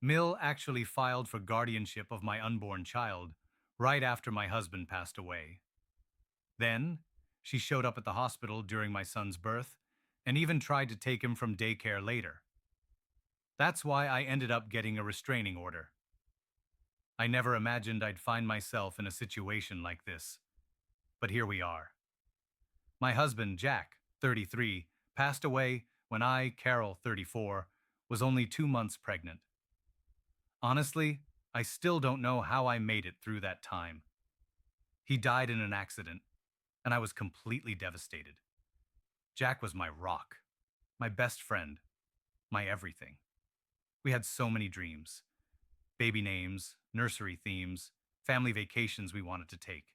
Mill actually filed for guardianship of my unborn child right after my husband passed away. Then, she showed up at the hospital during my son's birth and even tried to take him from daycare later. That's why I ended up getting a restraining order. I never imagined I'd find myself in a situation like this, but here we are. My husband, Jack, 33, passed away when I, Carol, 34, was only 2 months pregnant. Honestly, I still don't know how I made it through that time. He died in an accident, and I was completely devastated. Jack was my rock, my best friend, my everything. We had so many dreams: baby names, nursery themes, family vacations we wanted to take.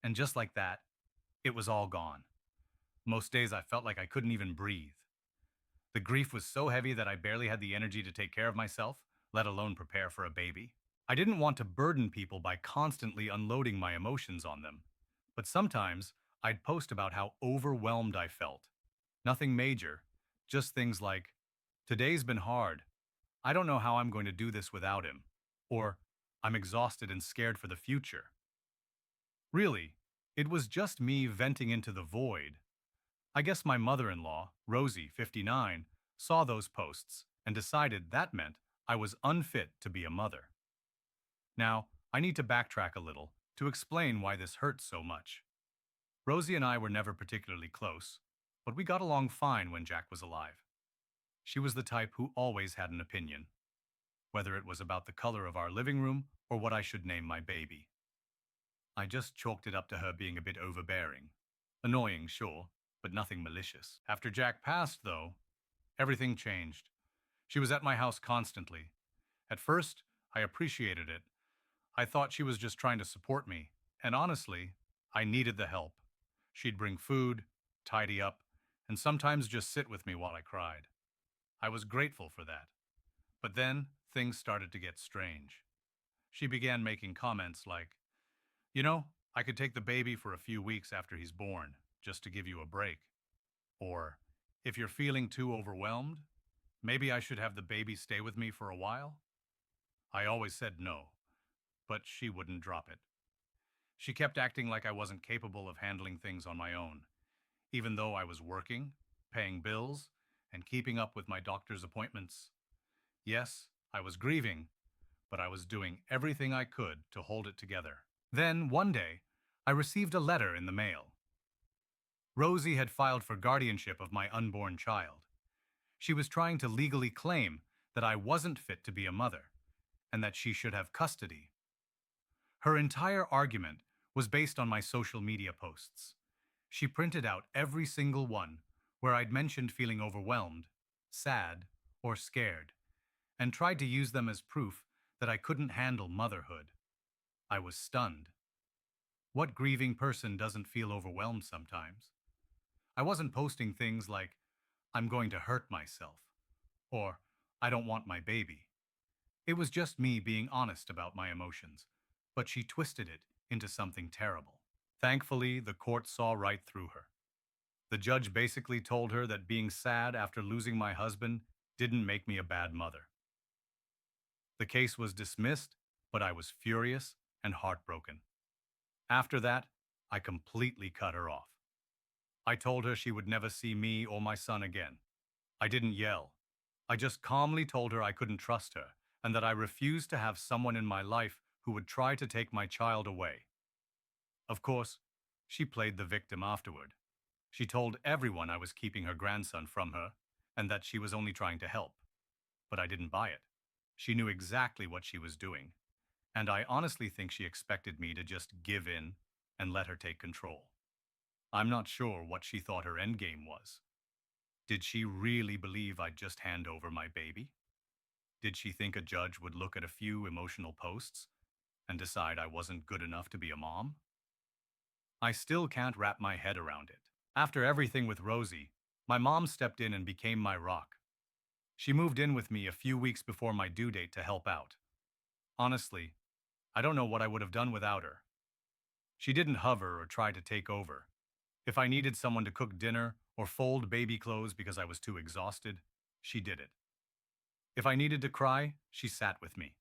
And just like that, it was all gone. Most days I felt like I couldn't even breathe. The grief was so heavy that I barely had the energy to take care of myself, let alone prepare for a baby. I didn't want to burden people by constantly unloading my emotions on them. But sometimes I'd post about how overwhelmed I felt. Nothing major, just things like, "Today's been hard. I don't know how I'm going to do this without him." Or, "I'm exhausted and scared for the future." Really, it was just me venting into the void. I guess my mother-in-law, Rosie, 59, saw those posts and decided that meant I was unfit to be a mother. Now, I need to backtrack a little to explain why this hurts so much. Rosie and I were never particularly close, but we got along fine when Jack was alive. She was the type who always had an opinion, whether it was about the color of our living room or what I should name my baby. I just chalked it up to her being a bit overbearing. Annoying, sure, but nothing malicious. After Jack passed, though, everything changed. She was at my house constantly. At first, I appreciated it. I thought she was just trying to support me, and honestly, I needed the help. She'd bring food, tidy up, and sometimes just sit with me while I cried. I was grateful for that. But then, things started to get strange. She began making comments like, I could take the baby for a few weeks after he's born, just to give you a break. Or, if you're feeling too overwhelmed, maybe I should have the baby stay with me for a while? I always said no, but she wouldn't drop it. She kept acting like I wasn't capable of handling things on my own, even though I was working, paying bills, and keeping up with my doctor's appointments. Yes, I was grieving, but I was doing everything I could to hold it together. Then, one day, I received a letter in the mail. Rosie had filed for guardianship of my unborn child. She was trying to legally claim that I wasn't fit to be a mother, and that she should have custody. Her entire argument was based on my social media posts. She printed out every single one where I'd mentioned feeling overwhelmed, sad, or scared, and tried to use them as proof that I couldn't handle motherhood. I was stunned. What grieving person doesn't feel overwhelmed sometimes? I wasn't posting things like, "I'm going to hurt myself," or "I don't want my baby." It was just me being honest about my emotions, but she twisted it into something terrible. Thankfully, the court saw right through her. The judge basically told her that being sad after losing my husband didn't make me a bad mother. The case was dismissed, but I was furious and heartbroken. After that, I completely cut her off. I told her she would never see me or my son again. I didn't yell. I just calmly told her I couldn't trust her and that I refused to have someone in my life who would try to take my child away. Of course, she played the victim afterward. She told everyone I was keeping her grandson from her and that she was only trying to help. But I didn't buy it. She knew exactly what she was doing, and I honestly think she expected me to just give in and let her take control. I'm not sure what she thought her endgame was. Did she really believe I'd just hand over my baby? Did she think a judge would look at a few emotional posts and decide I wasn't good enough to be a mom? I still can't wrap my head around it. After everything with Rosie, my mom stepped in and became my rock. She moved in with me a few weeks before my due date to help out. Honestly, I don't know what I would have done without her. She didn't hover or try to take over. If I needed someone to cook dinner or fold baby clothes because I was too exhausted, she did it. If I needed to cry, she sat with me.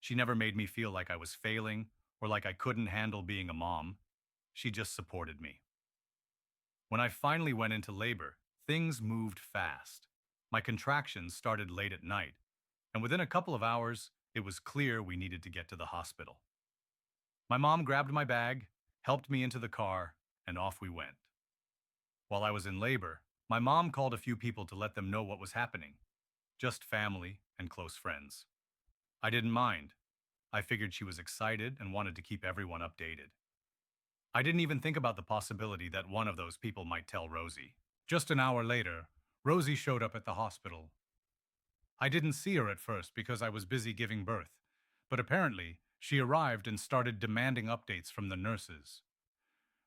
She never made me feel like I was failing or like I couldn't handle being a mom. She just supported me. When I finally went into labor, things moved fast. My contractions started late at night, and within a couple of hours, it was clear we needed to get to the hospital. My mom grabbed my bag, helped me into the car, and off we went. While I was in labor, my mom called a few people to let them know what was happening, just family and close friends. I didn't mind. I figured she was excited and wanted to keep everyone updated. I didn't even think about the possibility that one of those people might tell Rosie. Just an hour later, Rosie showed up at the hospital. I didn't see her at first because I was busy giving birth, but apparently she arrived and started demanding updates from the nurses.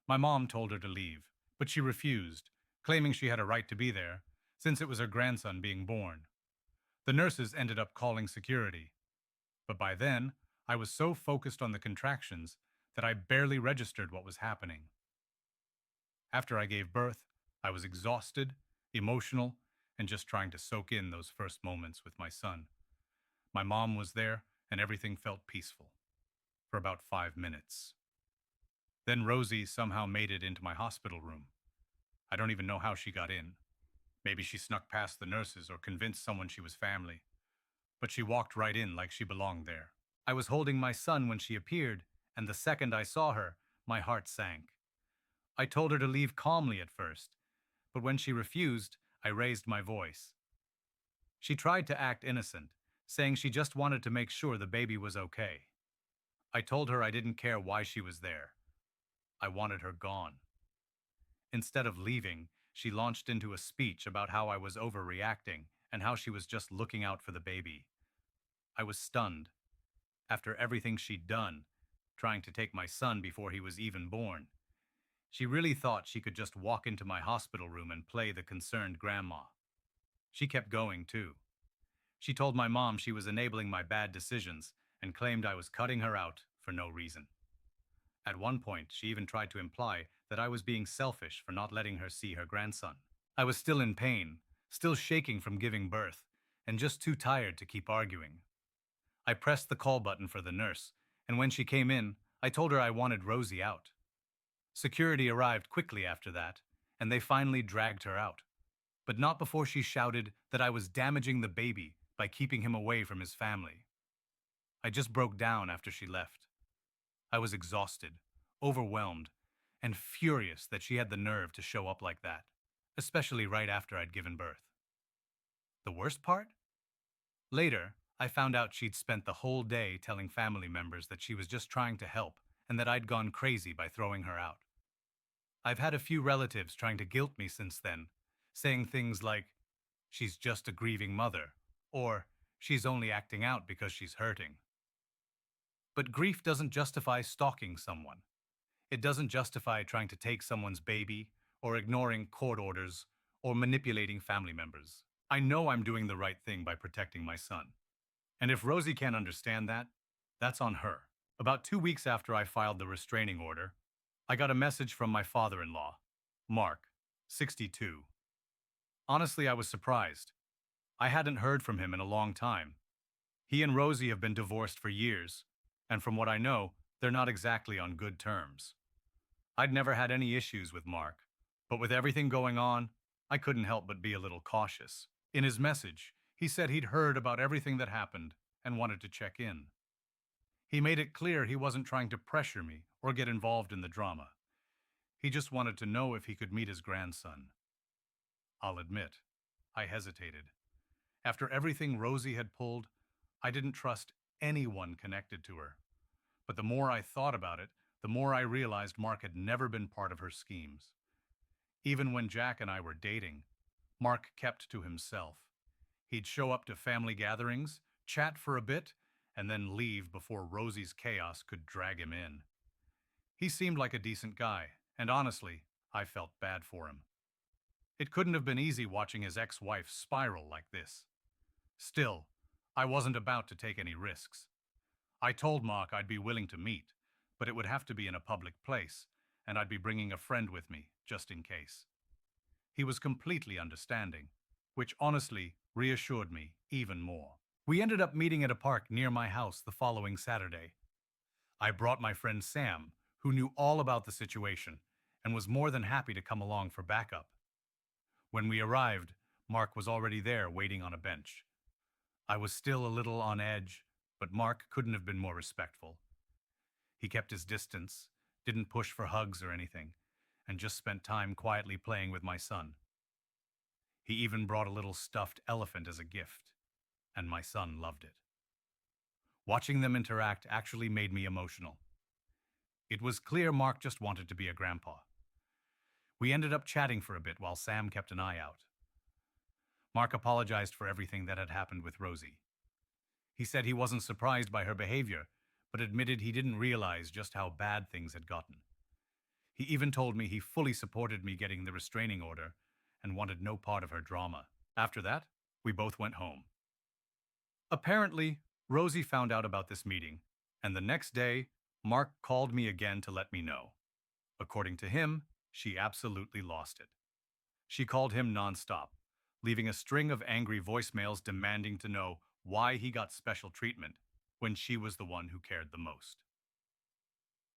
My mom told her to leave, but she refused, claiming she had a right to be there, since it was her grandson being born. The nurses ended up calling security, but by then, I was so focused on the contractions that I barely registered what was happening. After I gave birth, I was exhausted, emotional, and just trying to soak in those first moments with my son. My mom was there, and everything felt peaceful for about 5 minutes. Then Rosie somehow made it into my hospital room. I don't even know how she got in. Maybe she snuck past the nurses or convinced someone she was family. But she walked right in like she belonged there. I was holding my son when she appeared, and the second I saw her, my heart sank. I told her to leave calmly at first, but when she refused, I raised my voice. She tried to act innocent, saying she just wanted to make sure the baby was okay. I told her I didn't care why she was there. I wanted her gone. Instead of leaving, she launched into a speech about how I was overreacting and how she was just looking out for the baby. I was stunned. After everything she'd done, trying to take my son before he was even born, she really thought she could just walk into my hospital room and play the concerned grandma. She kept going, too. She told my mom she was enabling my bad decisions and claimed I was cutting her out for no reason. At one point, she even tried to imply that I was being selfish for not letting her see her grandson. I was still in pain, still shaking from giving birth, and just too tired to keep arguing. I pressed the call button for the nurse, and when she came in, I told her I wanted Rosie out. Security arrived quickly after that, and they finally dragged her out. But not before she shouted that I was damaging the baby by keeping him away from his family. I just broke down after she left. I was exhausted, overwhelmed, and furious that she had the nerve to show up like that, especially right after I'd given birth. The worst part? Later, I found out she'd spent the whole day telling family members that she was just trying to help and that I'd gone crazy by throwing her out. I've had a few relatives trying to guilt me since then, saying things like, she's just a grieving mother, or she's only acting out because she's hurting. But grief doesn't justify stalking someone. It doesn't justify trying to take someone's baby, or ignoring court orders, or manipulating family members. I know I'm doing the right thing by protecting my son. And if Rosie can't understand that, that's on her. About 2 weeks after I filed the restraining order, I got a message from my father-in-law, Mark, 62. Honestly, I was surprised. I hadn't heard from him in a long time. He and Rosie have been divorced for years, and from what I know, they're not exactly on good terms. I'd never had any issues with Mark, but with everything going on, I couldn't help but be a little cautious. In his message, he said he'd heard about everything that happened and wanted to check in. He made it clear he wasn't trying to pressure me or get involved in the drama. He just wanted to know if he could meet his grandson. I'll admit, I hesitated. After everything Rosie had pulled, I didn't trust anyone connected to her. But the more I thought about it, the more I realized Mark had never been part of her schemes. Even when Jack and I were dating, Mark kept to himself. He'd show up to family gatherings, chat for a bit, and then leave before Rosie's chaos could drag him in. He seemed like a decent guy, and honestly, I felt bad for him. It couldn't have been easy watching his ex-wife spiral like this. Still, I wasn't about to take any risks. I told Mark I'd be willing to meet, but it would have to be in a public place, and I'd be bringing a friend with me, just in case. He was completely understanding, which honestly reassured me even more. We ended up meeting at a park near my house the following Saturday. I brought my friend Sam, who knew all about the situation and was more than happy to come along for backup. When we arrived, Mark was already there waiting on a bench. I was still a little on edge, but Mark couldn't have been more respectful. He kept his distance, didn't push for hugs or anything, and just spent time quietly playing with my son. He even brought a little stuffed elephant as a gift, and my son loved it. Watching them interact actually made me emotional. It was clear Mark just wanted to be a grandpa. We ended up chatting for a bit while Sam kept an eye out. Mark apologized for everything that had happened with Rosie. He said he wasn't surprised by her behavior, but admitted he didn't realize just how bad things had gotten. He even told me he fully supported me getting the restraining order and wanted no part of her drama. After that, we both went home. Apparently, Rosie found out about this meeting, and the next day, Mark called me again to let me know. According to him, she absolutely lost it. She called him nonstop, leaving a string of angry voicemails demanding to know why he got special treatment when she was the one who cared the most.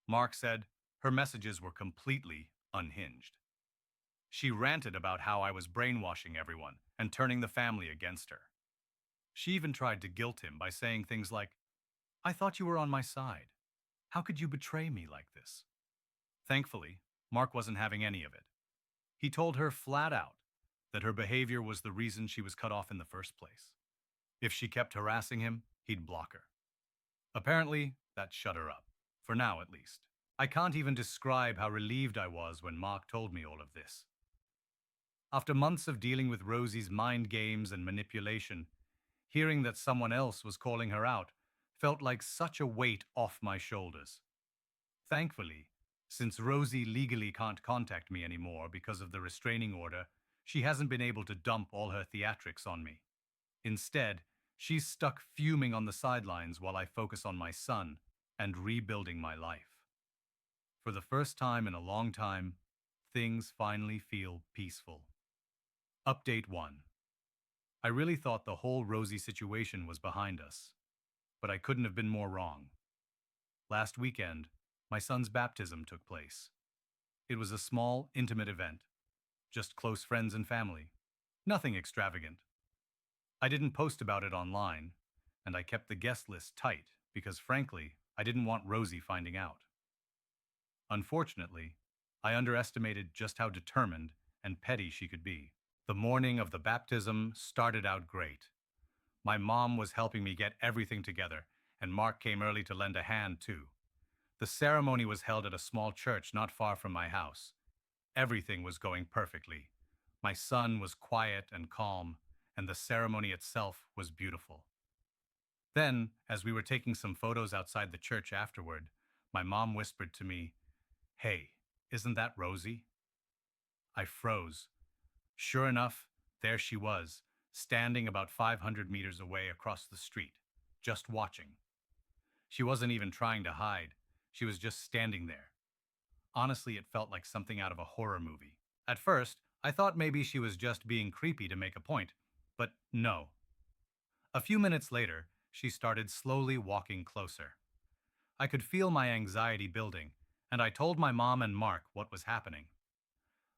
Mark said her messages were completely unhinged. She ranted about how I was brainwashing everyone and turning the family against her. She even tried to guilt him by saying things like, "I thought you were on my side. How could you betray me like this?" Thankfully, Mark wasn't having any of it. He told her flat out that her behavior was the reason she was cut off in the first place. If she kept harassing him, he'd block her. Apparently, that shut her up, for now at least. I can't even describe how relieved I was when Mark told me all of this. After months of dealing with Rosie's mind games and manipulation, hearing that someone else was calling her out felt like such a weight off my shoulders. Thankfully, since Rosie legally can't contact me anymore because of the restraining order, she hasn't been able to dump all her theatrics on me. Instead, she's stuck fuming on the sidelines while I focus on my son and rebuilding my life. For the first time in a long time, things finally feel peaceful. Update 1. I really thought the whole Rosie situation was behind us, but I couldn't have been more wrong. Last weekend, my son's baptism took place. It was a small, intimate event, just close friends and family. Nothing extravagant. I didn't post about it online, and I kept the guest list tight because, frankly, I didn't want Rosie finding out. Unfortunately, I underestimated just how determined and petty she could be. The morning of the baptism started out great. My mom was helping me get everything together, and Mark came early to lend a hand too. The ceremony was held at a small church not far from my house. Everything was going perfectly. My son was quiet and calm, and the ceremony itself was beautiful. Then, as we were taking some photos outside the church afterward, my mom whispered to me, "Hey, isn't that Rosie?" I froze. Sure enough, there she was, standing about 500 meters away across the street, just watching. She wasn't even trying to hide. She was just standing there. Honestly, it felt like something out of a horror movie. At first, I thought maybe she was just being creepy to make a point, but no. A few minutes later, she started slowly walking closer. I could feel my anxiety building, and I told my mom and Mark what was happening.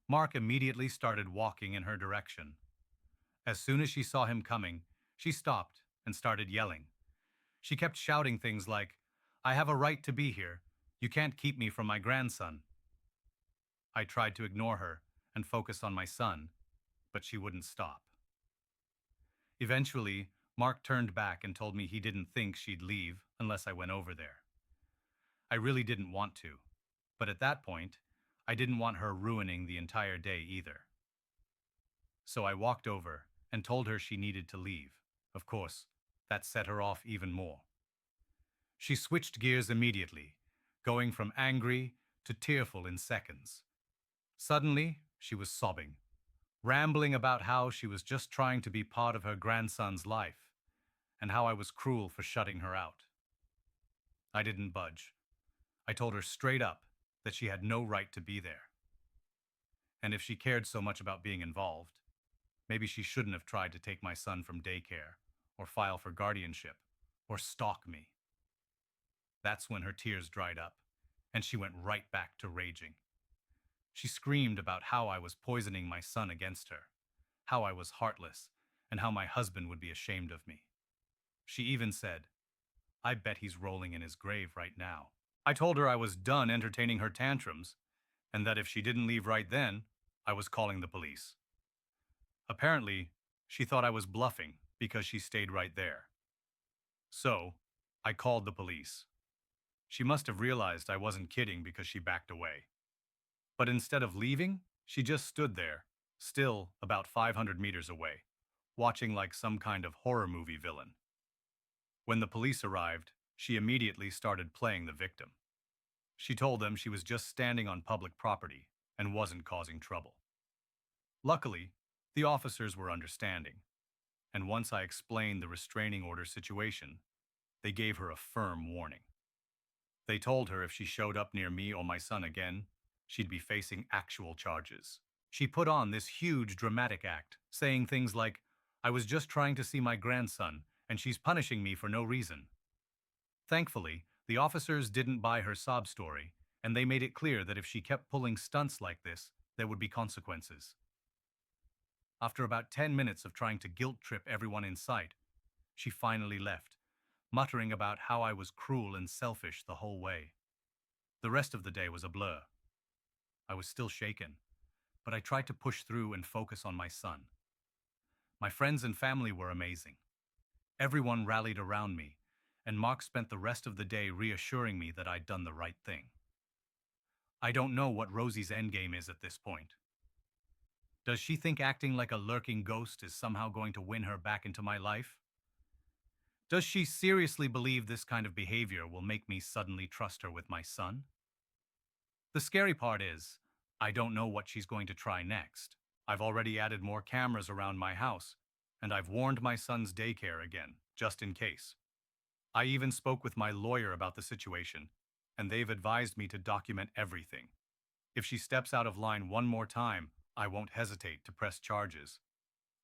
Mark immediately started walking in her direction. As soon as she saw him coming, she stopped and started yelling. She kept shouting things like, "I have a right to be here. You can't keep me from my grandson." I tried to ignore her and focus on my son, but she wouldn't stop. Eventually, Mark turned back and told me he didn't think she'd leave unless I went over there. I really didn't want to, but at that point, I didn't want her ruining the entire day either. So I walked over and told her she needed to leave. Of course, that set her off even more. She switched gears immediately, going from angry to tearful in seconds. Suddenly, she was sobbing, rambling about how she was just trying to be part of her grandson's life, and how I was cruel for shutting her out. I didn't budge. I told her straight up that she had no right to be there. And if she cared so much about being involved, maybe she shouldn't have tried to take my son from daycare or file for guardianship, or stalk me. That's when her tears dried up, and she went right back to raging. She screamed about how I was poisoning my son against her, how I was heartless, and how my husband would be ashamed of me. She even said, "I bet he's rolling in his grave right now." I told her I was done entertaining her tantrums, and that if she didn't leave right then, I was calling the police. Apparently, she thought I was bluffing because she stayed right there. So, I called the police. She must have realized I wasn't kidding because she backed away. But instead of leaving, she just stood there, still about 500 meters away, watching like some kind of horror movie villain. When the police arrived, she immediately started playing the victim. She told them she was just standing on public property and wasn't causing trouble. Luckily, the officers were understanding, and once I explained the restraining order situation, they gave her a firm warning. They told her if she showed up near me or my son again, she'd be facing actual charges. She put on this huge dramatic act, saying things like, "I was just trying to see my grandson, and she's punishing me for no reason." Thankfully, the officers didn't buy her sob story, and they made it clear that if she kept pulling stunts like this, there would be consequences. After about 10 minutes of trying to guilt trip everyone in sight, she finally left, muttering about how I was cruel and selfish the whole way. The rest of the day was a blur. I was still shaken, but I tried to push through and focus on my son. My friends and family were amazing. Everyone rallied around me, and Mark spent the rest of the day reassuring me that I'd done the right thing. I don't know what Rosie's endgame is at this point. Does she think acting like a lurking ghost is somehow going to win her back into my life? Does she seriously believe this kind of behavior will make me suddenly trust her with my son? The scary part is, I don't know what she's going to try next. I've already added more cameras around my house, and I've warned my son's daycare again, just in case. I even spoke with my lawyer about the situation, and they've advised me to document everything. If she steps out of line one more time, I won't hesitate to press charges.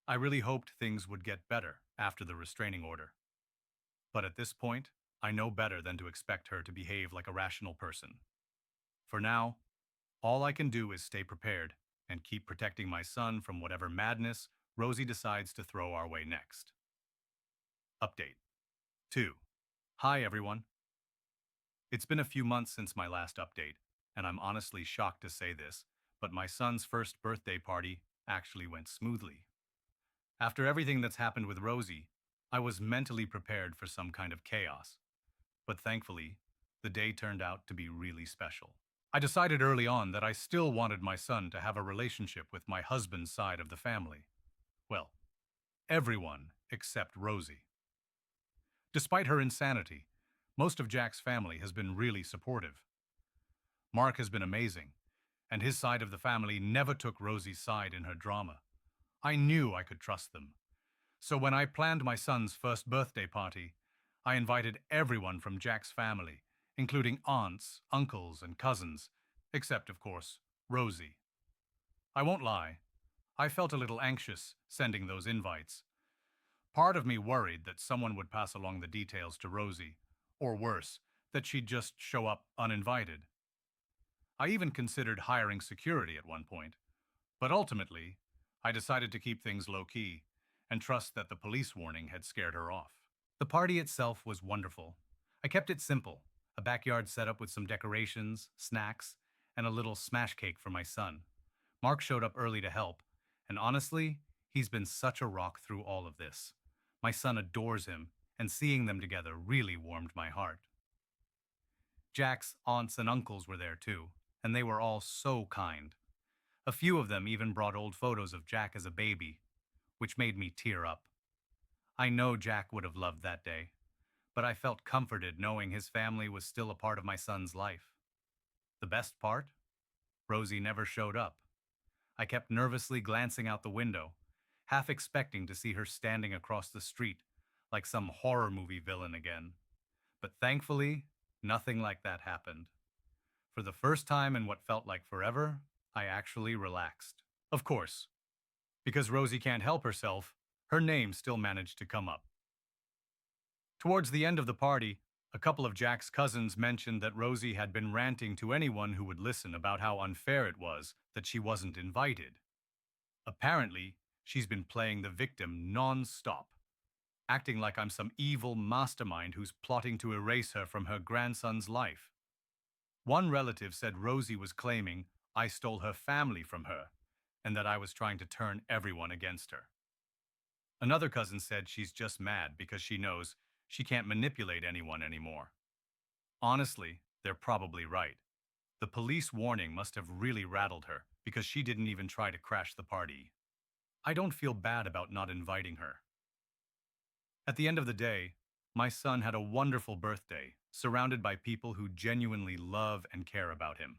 I really hoped things would get better after the restraining order. But at this point, I know better than to expect her to behave like a rational person. For now, all I can do is stay prepared and keep protecting my son from whatever madness Rosie decides to throw our way next. Update 2. Hi everyone. It's been a few months since my last update, and I'm honestly shocked to say this, but my son's first birthday party actually went smoothly. After everything that's happened with Rosie, I was mentally prepared for some kind of chaos, but thankfully, the day turned out to be really special. I decided early on that I still wanted my son to have a relationship with my husband's side of the family. Well, everyone except Rosie. Despite her insanity, most of Jack's family has been really supportive. Mark has been amazing, and his side of the family never took Rosie's side in her drama. I knew I could trust them. So when I planned my son's first birthday party, I invited everyone from Jack's family, including aunts, uncles, and cousins, except, of course, Rosie. I won't lie, I felt a little anxious sending those invites. Part of me worried that someone would pass along the details to Rosie, or worse, that she'd just show up uninvited. I even considered hiring security at one point, but ultimately, I decided to keep things low-key and trust that the police warning had scared her off. The party itself was wonderful. I kept it simple, a backyard setup with some decorations, snacks, and a little smash cake for my son. Mark showed up early to help, and honestly, he's been such a rock through all of this. My son adores him, and seeing them together really warmed my heart. Jack's aunts and uncles were there too, and they were all so kind. A few of them even brought old photos of Jack as a baby, which made me tear up. I know Jack would have loved that day, but I felt comforted knowing his family was still a part of my son's life. The best part? Rosie never showed up. I kept nervously glancing out the window, half expecting to see her standing across the street like some horror movie villain again. But thankfully, nothing like that happened. For the first time in what felt like forever, I actually relaxed. Of course, because Rosie can't help herself, her name still managed to come up. Towards the end of the party, a couple of Jack's cousins mentioned that Rosie had been ranting to anyone who would listen about how unfair it was that she wasn't invited. Apparently, she's been playing the victim non-stop, acting like I'm some evil mastermind who's plotting to erase her from her grandson's life. One relative said Rosie was claiming I stole her family from her and that I was trying to turn everyone against her. Another cousin said she's just mad because she knows she can't manipulate anyone anymore. Honestly, they're probably right. The police warning must have really rattled her because she didn't even try to crash the party. I don't feel bad about not inviting her. At the end of the day, my son had a wonderful birthday, surrounded by people who genuinely love and care about him.